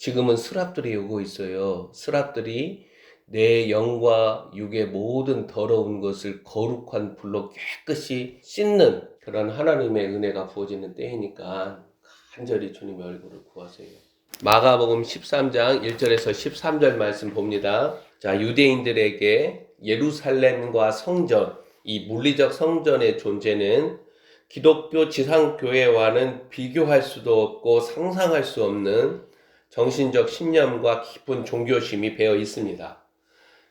지금은 스랍들이 오고 있어요. 스랍들이 내 영과 육의 모든 더러운 것을 거룩한 불로 깨끗이 씻는 그런 하나님의 은혜가 부어지는 때이니까 간절히 주님의 얼굴을 구하세요. 마가복음 13장 1절에서 13절 말씀 봅니다. 자, 유대인들에게 예루살렘과 성전, 이 물리적 성전의 존재는 기독교 지상교회와는 비교할 수도 없고 상상할 수 없는 정신적 신념과 깊은 종교심이 배어 있습니다.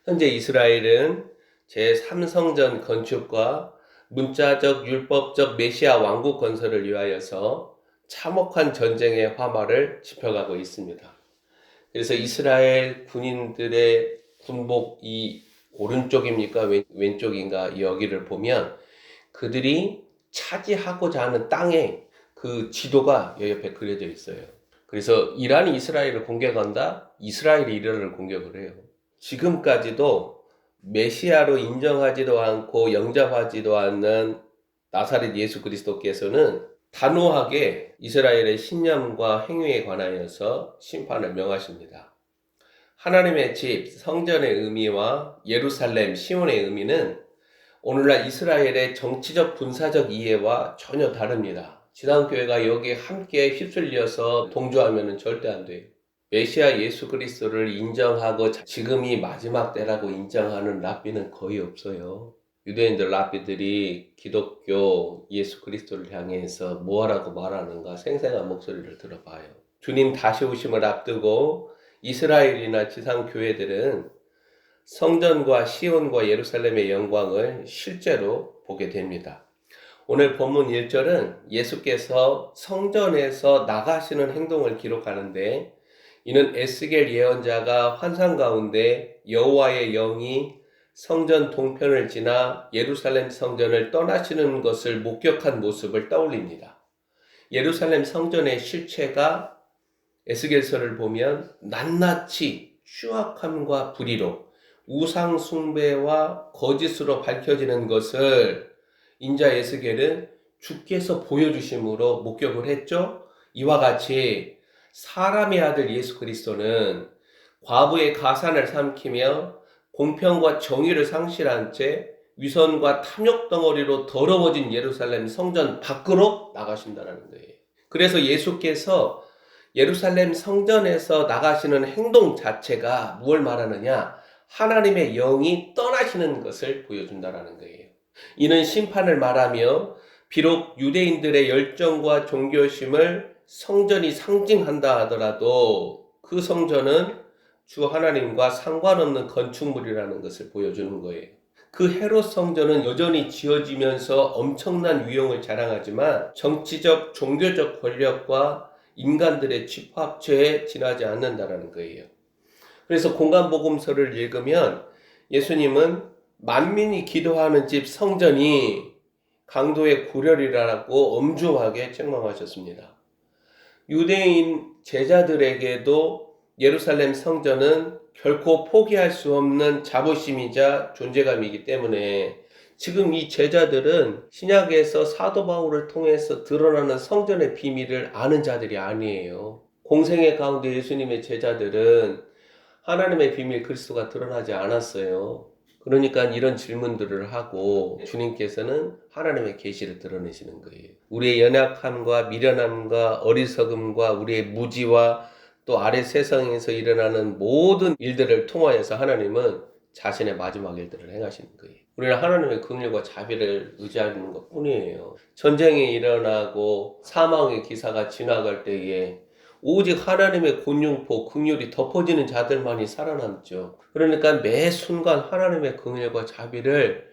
현재 이스라엘은 제3성전 건축과 문자적 율법적 메시아 왕국 건설을 위하여서 참혹한 전쟁의 화마를 짚어가고 있습니다. 그래서 이스라엘 군인들의 군복이 오른쪽입니까? 왼쪽인가? 여기를 보면 그들이 차지하고자 하는 땅에 그 지도가 옆에 그려져 있어요. 그래서 이란이 이스라엘을 공격한다? 이스라엘이 이란을 공격을 해요. 지금까지도 메시아로 인정하지도 않고 영접하지도 않는 나사렛 예수 그리스도께서는 단호하게 이스라엘의 신념과 행위에 관하여서 심판을 명하십니다. 하나님의 집, 성전의 의미와 예루살렘, 시온의 의미는 오늘날 이스라엘의 정치적 분사적 이해와 전혀 다릅니다. 지상교회가 여기에 함께 휩쓸려서 동조하면 절대 안 돼요. 메시아 예수 그리스도를 인정하고 지금이 마지막 때라고 인정하는 랍비는 거의 없어요. 유대인들 랍비들이 기독교 예수 그리스도를 향해서 뭐하라고 말하는가 생생한 목소리를 들어봐요. 주님 다시 오심을 앞두고 이스라엘이나 지상교회들은 성전과 시온과 예루살렘의 영광을 실제로 보게 됩니다. 오늘 본문 1절은 예수께서 성전에서 나가시는 행동을 기록하는데 이는 에스겔 예언자가 환상 가운데 여호와의 영이 성전 동편을 지나 예루살렘 성전을 떠나시는 것을 목격한 모습을 떠올립니다. 예루살렘 성전의 실체가 에스겔서를 보면 낱낱이 추악함과 불의로 우상 숭배와 거짓으로 밝혀지는 것을 인자 에스겔은 주께서 보여주심으로 목격을 했죠. 이와 같이 사람의 아들 예수 그리스도는 과부의 가산을 삼키며 공평과 정의를 상실한 채 위선과 탐욕 덩어리로 더러워진 예루살렘 성전 밖으로 나가신다는 거예요. 그래서 예수께서 예루살렘 성전에서 나가시는 행동 자체가 무엇을 말하느냐? 하나님의 영이 떠나시는 것을 보여준다는 거예요. 이는 심판을 말하며 비록 유대인들의 열정과 종교심을 성전이 상징한다 하더라도 그 성전은 주 하나님과 상관없는 건축물이라는 것을 보여주는 거예요. 그 헤롯 성전은 여전히 지어지면서 엄청난 위용을 자랑하지만 정치적, 종교적 권력과 인간들의 집합체에 지나지 않는다는 거예요. 그래서 공간복음서를 읽으면 예수님은 만민이 기도하는 집 성전이 강도의 구렬이라고 엄중하게 책망하셨습니다. 유대인 제자들에게도 예루살렘 성전은 결코 포기할 수 없는 자부심이자 존재감이기 때문에 지금 이 제자들은 신약에서 사도 바울을 통해서 드러나는 성전의 비밀을 아는 자들이 아니에요. 공생애 가운데 예수님의 제자들은 하나님의 비밀 그리스도가 드러나지 않았어요. 그러니까 이런 질문들을 하고 주님께서는 하나님의 계시를 드러내시는 거예요. 우리의 연약함과 미련함과 어리석음과 우리의 무지와 또 아래 세상에서 일어나는 모든 일들을 통하여서 하나님은 자신의 마지막 일들을 행하시는 거예요. 우리는 하나님의 긍휼과 자비를 의지하는 것 뿐이에요. 전쟁이 일어나고 사망의 기사가 지나갈 때에 오직 하나님의 곤용포, 긍휼이 덮어지는 자들만이 살아남죠. 그러니까 매 순간 하나님의 긍휼과 자비를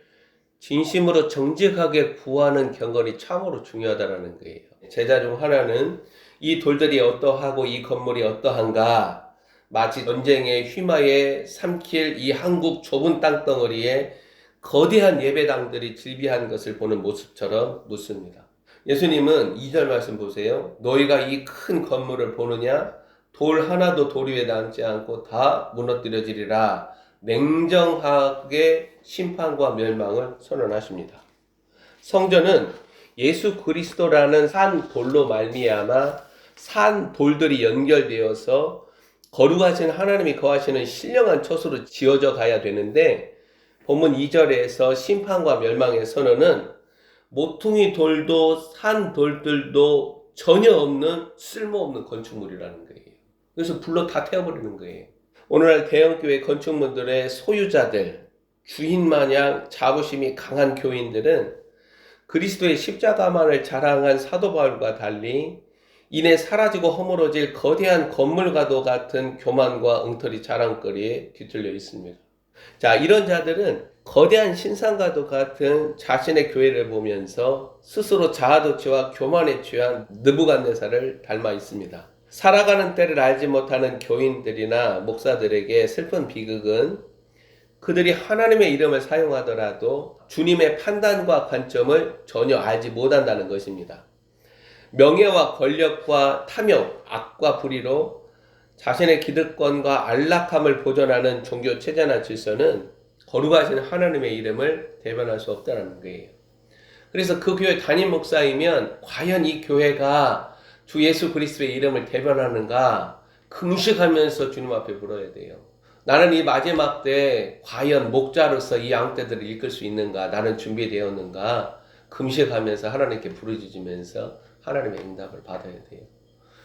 진심으로 정직하게 구하는 경건이 참으로 중요하다는 거예요. 제자 중 하나는 이 돌들이 어떠하고 이 건물이 어떠한가, 마치 전쟁의 휘마에 삼킬 이 한국 좁은 땅덩어리에 거대한 예배당들이 질비한 것을 보는 모습처럼 묻습니다. 예수님은 2절 말씀 보세요. 너희가 이 큰 건물을 보느냐? 돌 하나도 돌 위에 남지 않고 다 무너뜨려지리라. 냉정하게 심판과 멸망을 선언하십니다. 성전은 예수 그리스도라는 산 돌로 말미암아 산 돌들이 연결되어서 거룩하신 하나님이 거하시는 신령한 처소로 지어져 가야 되는데 본문 2절에서 심판과 멸망의 선언은 모퉁이 돌도 산 돌들도 전혀 없는 쓸모없는 건축물이라는 거예요. 그래서 불로 다 태워버리는 거예요. 오늘날 대형교회 건축물들의 소유자들, 주인마냥 자부심이 강한 교인들은 그리스도의 십자가만을 자랑한 사도 바울과 달리 이내 사라지고 허물어질 거대한 건물과도 같은 교만과 엉터리 자랑거리에 뒤틀려 있습니다. 자, 이런 자들은 거대한 신상과도 같은 자신의 교회를 보면서 스스로 자아도취와 교만에 취한 느부갓네살을 닮아 있습니다. 살아가는 때를 알지 못하는 교인들이나 목사들에게 슬픈 비극은 그들이 하나님의 이름을 사용하더라도 주님의 판단과 관점을 전혀 알지 못한다는 것입니다. 명예와 권력과 탐욕, 악과 불의로 자신의 기득권과 안락함을 보존하는 종교 체제나 질서는 거룩하신 하나님의 이름을 대변할 수 없다는 거예요. 그래서 그 교회 담임 목사이면 과연 이 교회가 주 예수 그리스도의 이름을 대변하는가 금식하면서 주님 앞에 물어야 돼요. 나는 이 마지막 때 과연 목자로서 이 양떼들을 이끌 수 있는가? 나는 준비되었는가? 금식하면서 하나님께 부르짖으면서 하나님의 응답을 받아야 돼요.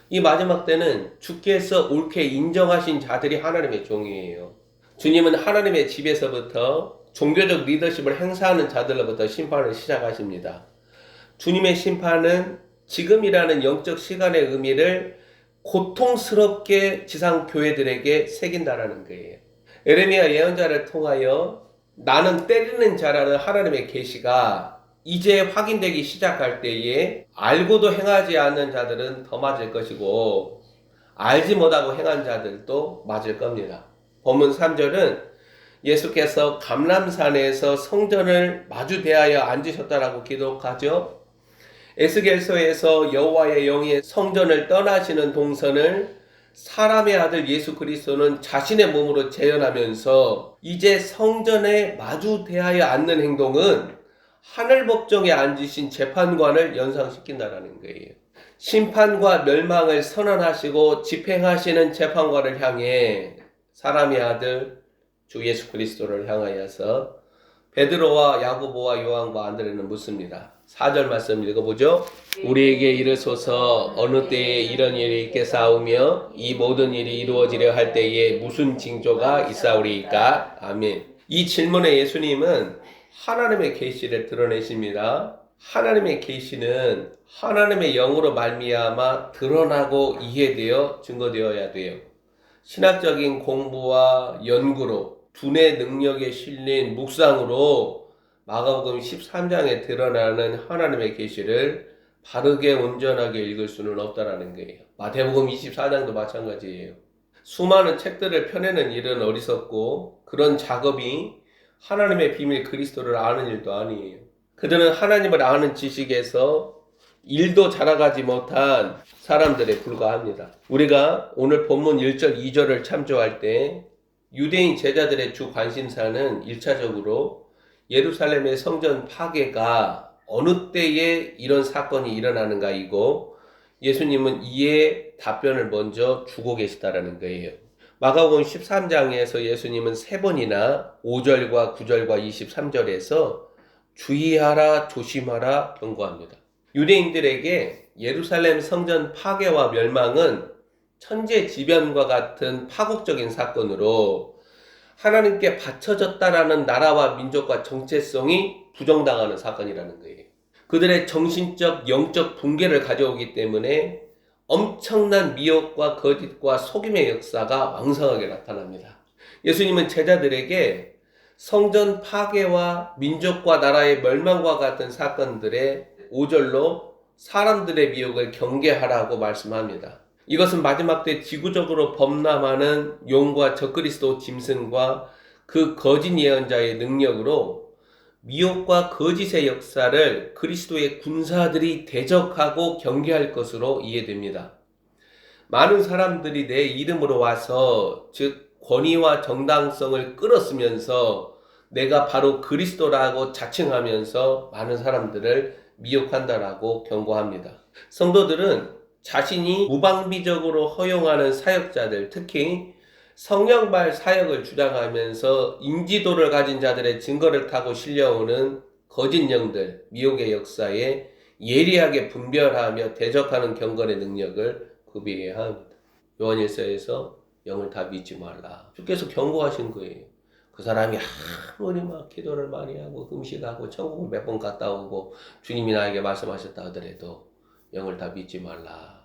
이 마지막 때는 주께서 옳게 인정하신 자들이 하나님의 종이에요. 주님은 하나님의 집에서부터 종교적 리더십을 행사하는 자들로부터 심판을 시작하십니다. 주님의 심판은 지금이라는 영적 시간의 의미를 고통스럽게 지상 교회들에게 새긴다라는 거예요. 에레미야 예언자를 통하여 나는 때리는 자라는 하나님의 계시가 이제 확인되기 시작할 때에 알고도 행하지 않는 자들은 더 맞을 것이고 알지 못하고 행한 자들도 맞을 겁니다. 본문 3절은 예수께서 감람산에서 성전을 마주 대하여 앉으셨다라고 기록하죠. 에스겔서에서 여호와의 영이 성전을 떠나시는 동선을 사람의 아들 예수 그리스도는 자신의 몸으로 재현하면서 이제 성전에 마주 대하여 앉는 행동은 하늘 법정에 앉으신 재판관을 연상시킨다라는 거예요. 심판과 멸망을 선언하시고 집행하시는 재판관을 향해 사람의 아들 주 예수 그리스도를 향하여서 베드로와 야고보와 요한과 안드레는 묻습니다. 4절 말씀 읽어보죠. 우리에게 이르소서 어느 때에 이런 일이 있겠사오며 이 모든 일이 이루어지려 할 때에 무슨 징조가 있사오리이까? 아멘. 이 질문에 예수님은 하나님의 계시를 드러내십니다. 하나님의 계시는 하나님의 영으로 말미암아 드러나고 이해되어 증거되어야 돼요. 신학적인 공부와 연구로 두뇌 능력에 실린 묵상으로 마가복음 13장에 드러나는 하나님의 계시를 바르게 온전하게 읽을 수는 없다라는 거예요. 마태복음 24장도 마찬가지예요. 수많은 책들을 펴내는 일은 어리석고 그런 작업이 하나님의 비밀 그리스도를 아는 일도 아니에요. 그들은 하나님을 아는 지식에서 일도 자라가지 못한 사람들에 불과합니다. 우리가 오늘 본문 1절 2절을 참조할 때 유대인 제자들의 주 관심사는 1차적으로 예루살렘의 성전 파괴가 어느 때에 이런 사건이 일어나는가이고 예수님은 이에 답변을 먼저 주고 계시다라는 거예요. 마가복음 13장에서 예수님은 3번이나 5절과 9절과 23절에서 주의하라 조심하라 경고합니다. 유대인들에게 예루살렘 성전 파괴와 멸망은 천재지변과 같은 파국적인 사건으로 하나님께 바쳐졌다라는 나라와 민족과 정체성이 부정당하는 사건이라는 거예요. 그들의 정신적, 영적 붕괴를 가져오기 때문에 엄청난 미혹과 거짓과 속임의 역사가 왕성하게 나타납니다. 예수님은 제자들에게 성전 파괴와 민족과 나라의 멸망과 같은 사건들의 5절로 사람들의 미혹을 경계하라고 말씀합니다. 이것은 마지막 때 지구적으로 범람하는 용과 적그리스도 짐승과 그 거짓 예언자의 능력으로 미혹과 거짓의 역사를 그리스도의 군사들이 대적하고 경계할 것으로 이해됩니다. 많은 사람들이 내 이름으로 와서 즉 권위와 정당성을 끌어쓰면서 내가 바로 그리스도라고 자칭하면서 많은 사람들을 미혹한다라고 경고합니다. 성도들은 자신이 무방비적으로 허용하는 사역자들, 특히 성령발 사역을 주장하면서 인지도를 가진 자들의 증거를 타고 실려오는 거짓 영들, 미혹의 역사에 예리하게 분별하며 대적하는 경건의 능력을 구비해야 합니다. 요한일서에서 영을 다 믿지 말라. 주께서 경고하신 거예요. 그 사람이 아무리 막 기도를 많이 하고 금식하고 천국을 몇 번 갔다 오고 주님이 나에게 말씀하셨다 하더라도 영을 다 믿지 말라.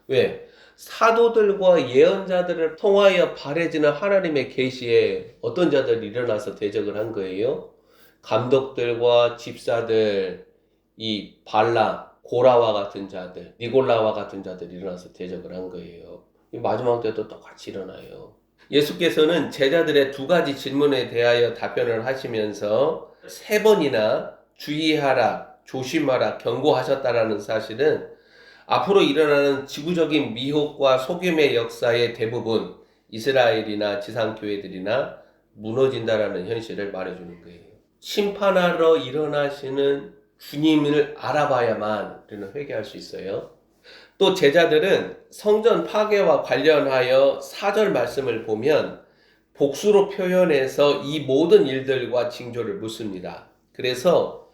왜? 사도들과 예언자들을 통하여 발해지는 하나님의 계시에 어떤 자들이 일어나서 대적을 한 거예요? 감독들과 집사들, 이 발람, 고라와 같은 자들, 니골라와 같은 자들이 일어나서 대적을 한 거예요. 이 마지막 때도 똑같이 일어나요. 예수께서는 제자들의 두 가지 질문에 대하여 답변을 하시면서 3번이나 주의하라, 조심하라, 경고하셨다라는 사실은 앞으로 일어나는 지구적인 미혹과 속임의 역사의 대부분 이스라엘이나 지상교회들이나 무너진다라는 현실을 말해주는 거예요. 심판하러 일어나시는 주님을 알아봐야만 우리는 회개할 수 있어요. 또 제자들은 성전 파괴와 관련하여 4절 말씀을 보면 복수로 표현해서 이 모든 일들과 징조를 묻습니다. 그래서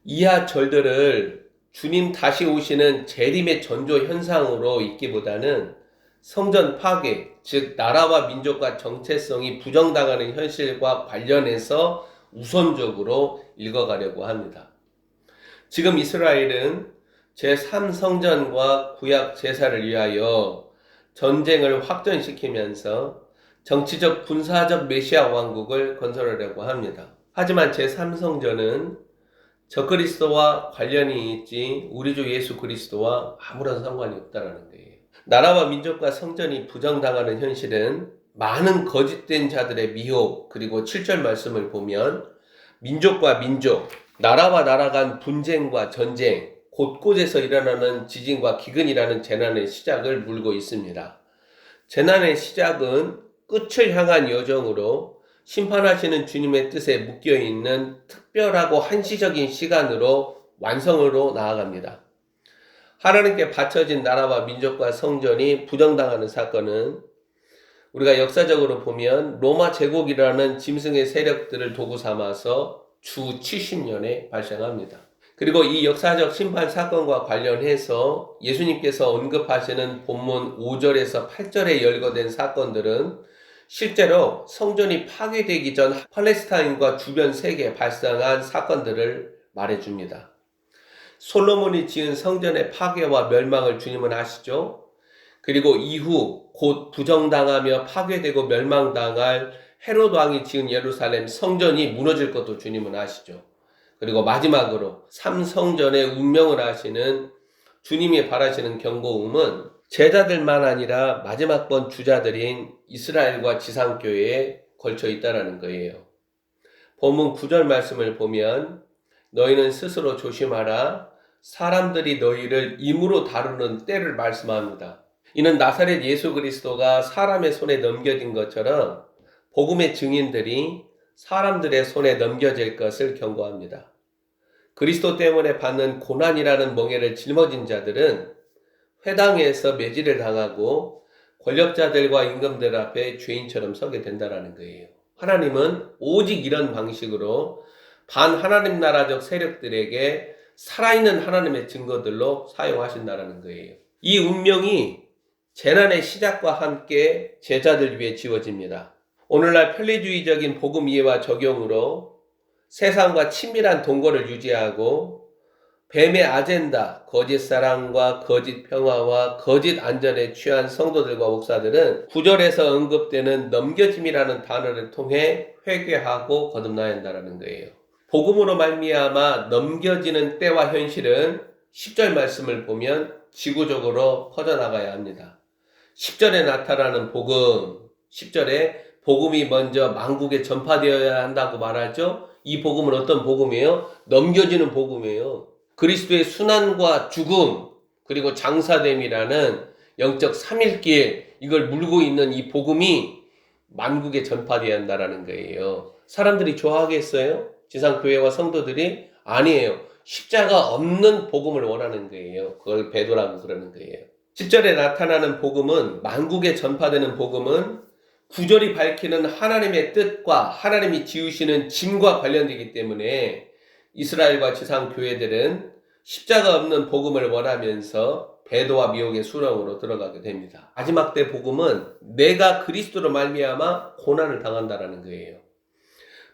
이하 절들을 주님 다시 오시는 재림의 전조 현상으로 읽기보다는 성전 파괴, 즉 나라와 민족과 정체성이 부정당하는 현실과 관련해서 우선적으로 읽어가려고 합니다. 지금 이스라엘은 제3성전과 구약 제사를 위하여 전쟁을 확전시키면서 정치적 군사적 메시아 왕국을 건설하려고 합니다. 하지만 제3성전은 적그리스도와 관련이 있지 우리 주 예수 그리스도와 아무런 상관이 없다는 거예요. 나라와 민족과 성전이 부정당하는 현실은 많은 거짓된 자들의 미혹, 그리고 7절 말씀을 보면 민족과 민족, 나라와 나라 간 분쟁과 전쟁, 곳곳에서 일어나는 지진과 기근이라는 재난의 시작을 물고 있습니다. 재난의 시작은 끝을 향한 여정으로 심판하시는 주님의 뜻에 묶여있는 특별하고 한시적인 시간으로 완성으로 나아갑니다. 하나님께 바쳐진 나라와 민족과 성전이 부정당하는 사건은 우리가 역사적으로 보면 로마 제국이라는 짐승의 세력들을 도구 삼아서 주 70년에 발생합니다. 그리고 이 역사적 심판 사건과 관련해서 예수님께서 언급하시는 본문 5절에서 8절에 열거된 사건들은 실제로 성전이 파괴되기 전 팔레스타인과 주변 세계에 발생한 사건들을 말해줍니다. 솔로몬이 지은 성전의 파괴와 멸망을 주님은 아시죠? 그리고 이후 곧 부정당하며 파괴되고 멸망당할 헤롯 왕이 지은 예루살렘 성전이 무너질 것도 주님은 아시죠? 그리고 마지막으로 3성전의 운명을 아시는 주님이 바라시는 경고음은 제자들만 아니라 마지막 번 주자들인 이스라엘과 지상교회에 걸쳐 있다는 거예요. 본문 9절 말씀을 보면 너희는 스스로 조심하라. 사람들이 너희를 임으로 다루는 때를 말씀합니다. 이는 나사렛 예수 그리스도가 사람의 손에 넘겨진 것처럼 복음의 증인들이 사람들의 손에 넘겨질 것을 경고합니다. 그리스도 때문에 받는 고난이라는 멍에를 짊어진 자들은 회당에서 매질을 당하고 권력자들과 임금들 앞에 죄인처럼 서게 된다는 거예요. 하나님은 오직 이런 방식으로 반하나님 나라적 세력들에게 살아있는 하나님의 증거들로 사용하신다는 거예요. 이 운명이 재난의 시작과 함께 제자들 위해 지워집니다. 오늘날 편리주의적인 복음 이해와 적용으로 세상과 친밀한 동거를 유지하고 뱀의 아젠다, 거짓 사랑과 거짓 평화와 거짓 안전에 취한 성도들과 목사들은 9절에서 언급되는 넘겨짐이라는 단어를 통해 회개하고 거듭나야 한다는 거예요. 복음으로 말미암아 넘겨지는 때와 현실은 10절 말씀을 보면 지구적으로 퍼져나가야 합니다. 10절에 나타나는 복음, 10절에 복음이 먼저 만국에 전파되어야 한다고 말하죠. 이 복음은 어떤 복음이에요? 넘겨지는 복음이에요. 그리스도의 순환과 죽음, 그리고 장사됨이라는 영적 3일길, 이걸 물고 있는 이 복음이 만국에 전파되어야 한다는 거예요. 사람들이 좋아하겠어요? 지상교회와 성도들이? 아니에요. 십자가 없는 복음을 원하는 거예요. 그걸 배도라고 그러는 거예요. 10절에 나타나는 복음은, 만국에 전파되는 복음은 구절이 밝히는 하나님의 뜻과 하나님이 지으시는 짐과 관련되기 때문에 이스라엘과 지상교회들은 십자가 없는 복음을 원하면서 배도와 미혹의 수렁으로 들어가게 됩니다. 마지막 때 복음은 내가 그리스도로 말미암아 고난을 당한다라는 거예요.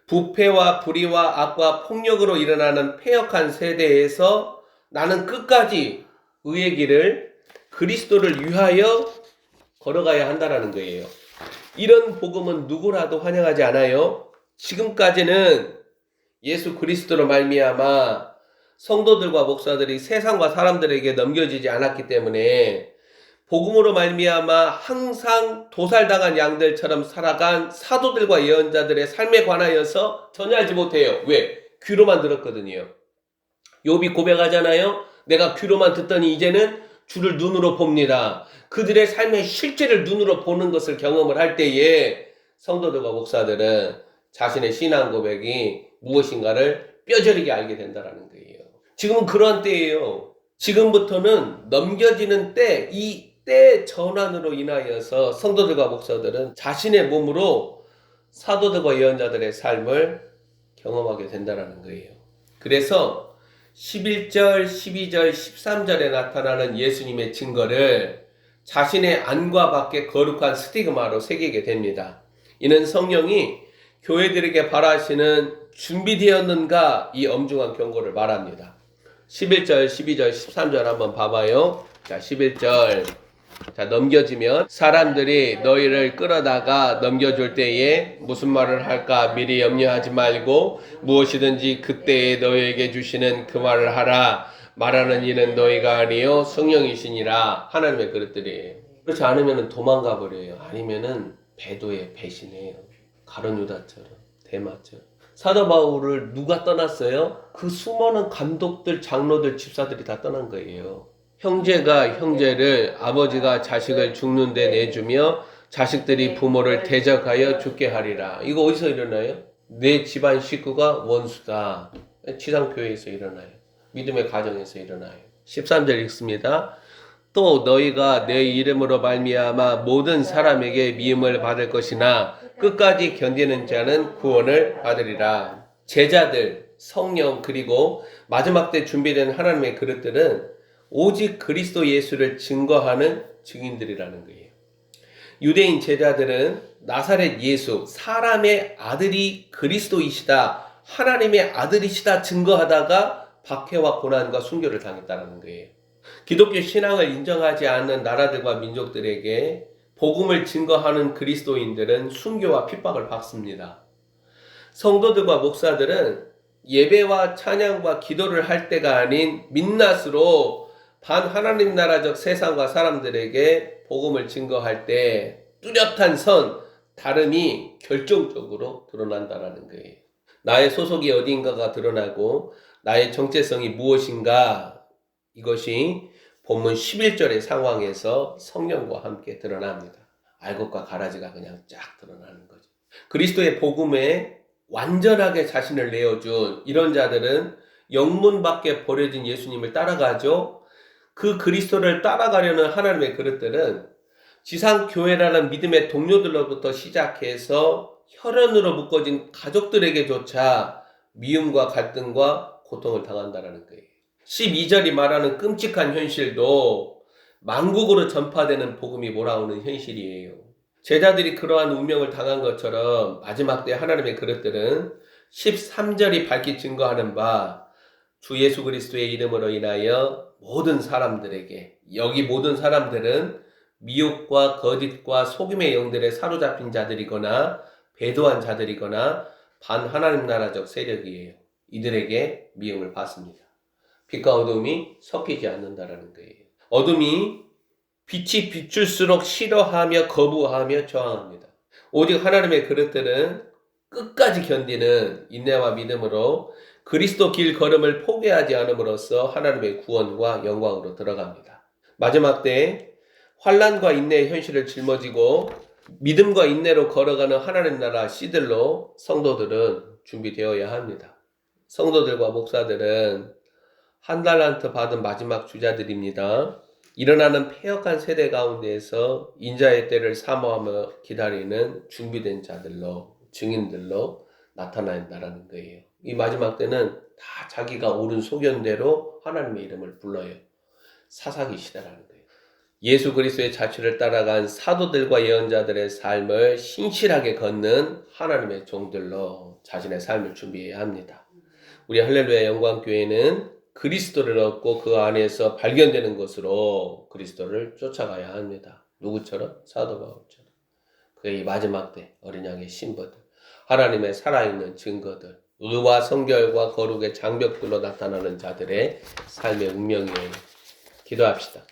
부패와 불의와 악과 폭력으로 일어나는 패역한 세대에서 나는 끝까지 의의 길을, 그리스도를 위하여 걸어가야 한다라는 거예요. 이런 복음은 누구라도 환영하지 않아요. 지금까지는 예수 그리스도로 말미암아 성도들과 목사들이 세상과 사람들에게 넘겨지지 않았기 때문에 복음으로 말미암아 항상 도살당한 양들처럼 살아간 사도들과 예언자들의 삶에 관하여서 전혀 알지 못해요. 왜? 귀로만 들었거든요. 욥이 고백하잖아요. 내가 귀로만 듣더니 이제는 주를 눈으로 봅니다. 그들의 삶의 실제를 눈으로 보는 것을 경험을 할 때에 성도들과 목사들은 자신의 신앙 고백이 무엇인가를 뼈저리게 알게 된다는 거예요. 지금은 그러한 때예요. 지금부터는 넘겨지는 때, 이 때 전환으로 인하여서 성도들과 목사들은 자신의 몸으로 사도들과 예언자들의 삶을 경험하게 된다는 거예요. 그래서 11절, 12절, 13절에 나타나는 예수님의 증거를 자신의 안과 밖에 거룩한 스티그마로 새기게 됩니다. 이는 성령이 교회들에게 바라시는 준비되었는가, 이 엄중한 경고를 말합니다. 11절, 12절, 13절 한번 봐봐요. 자, 11절. 자, 넘겨지면 사람들이 너희를 끌어다가 넘겨줄 때에 무슨 말을 할까 미리 염려하지 말고 무엇이든지 그때에 너희에게 주시는 그 말을 하라. 말하는 이는 너희가 아니요 성령이시니라. 하나님의 그릇들이에요. 그렇지 않으면 도망가 버려요. 아니면은 배도에 배신해요. 가룟 유다처럼, 데마처럼. 사도 바울을 누가 떠났어요? 그 수많은 감독들, 장로들, 집사들이 다 떠난 거예요. 형제가 형제를, 아버지가 자식을 죽는데 내주며 자식들이 부모를 대적하여 죽게 하리라. 이거 어디서 일어나요? 내 집안 식구가 원수다. 지상교회에서 일어나요. 믿음의 가정에서 일어나요. 13절 읽습니다. 또 너희가 내 이름으로 말미암아 모든 사람에게 미움을 받을 것이나 끝까지 견디는 자는 구원을 받으리라. 제자들, 성령, 그리고 마지막 때 준비된 하나님의 그릇들은 오직 그리스도 예수를 증거하는 증인들이라는 거예요. 유대인 제자들은 나사렛 예수, 사람의 아들이 그리스도이시다, 하나님의 아들이시다 증거하다가 박해와 고난과 순교를 당했다는 거예요. 기독교 신앙을 인정하지 않는 나라들과 민족들에게 복음을 증거하는 그리스도인들은 순교와 핍박을 받습니다. 성도들과 목사들은 예배와 찬양과 기도를 할 때가 아닌 민낯으로 반하나님 나라적 세상과 사람들에게 복음을 증거할 때 뚜렷한 선, 다름이 결정적으로 드러난다는 거예요. 나의 소속이 어디인가가 드러나고 나의 정체성이 무엇인가, 이것이 본문 11절의 상황에서 성령과 함께 드러납니다. 알곡과 가라지가 그냥 쫙 드러나는 거죠. 그리스도의 복음에 완전하게 자신을 내어준 이런 자들은 영문 밖에 버려진 예수님을 따라가죠. 그 그리스도를 따라가려는 하나님의 그릇들은 지상교회라는 믿음의 동료들로부터 시작해서 혈연으로 묶어진 가족들에게조차 미움과 갈등과 고통을 당한다는 거예요. 12절이 말하는 끔찍한 현실도 만국으로 전파되는 복음이 몰아오는 현실이에요. 제자들이 그러한 운명을 당한 것처럼 마지막 때 하나님의 그릇들은 13절이 밝히 증거하는 바 주 예수 그리스도의 이름으로 인하여 모든 사람들에게, 여기 모든 사람들은 미혹과 거짓과 속임의 영들에 사로잡힌 자들이거나 배도한 자들이거나 반하나님 나라적 세력이에요. 이들에게 미움을 받습니다. 빛과 어둠이 섞이지 않는다는 거예요. 어둠이 빛이 비출수록 싫어하며 거부하며 저항합니다. 오직 하나님의 그릇들은 끝까지 견디는 인내와 믿음으로 그리스도 길 걸음을 포기하지 않음으로써 하나님의 구원과 영광으로 들어갑니다. 마지막 때 환난과 인내의 현실을 짊어지고 믿음과 인내로 걸어가는 하나님 나라 씨들로 성도들은 준비되어야 합니다. 성도들과 목사들은 한 달란트 받은 마지막 주자들입니다. 일어나는 패역한 세대 가운데에서 인자의 때를 사모하며 기다리는 준비된 자들로, 증인들로 나타난다라는 거예요. 이 마지막 때는 다 자기가 옳은 소견대로 하나님의 이름을 불러요. 사사기 시대라는 거예요. 예수 그리스도의 자취를 따라간 사도들과 예언자들의 삶을 신실하게 걷는 하나님의 종들로 자신의 삶을 준비해야 합니다. 우리 할렐루야 영광교회는 그리스도를 얻고 그 안에서 발견되는 것으로 그리스도를 쫓아가야 합니다. 누구처럼? 사도 바울처럼. 그의 이 마지막 때 어린 양의 신부들, 하나님의 살아있는 증거들, 의와 성결과 거룩의 장벽들로 나타나는 자들의 삶의 운명이에요. 기도합시다.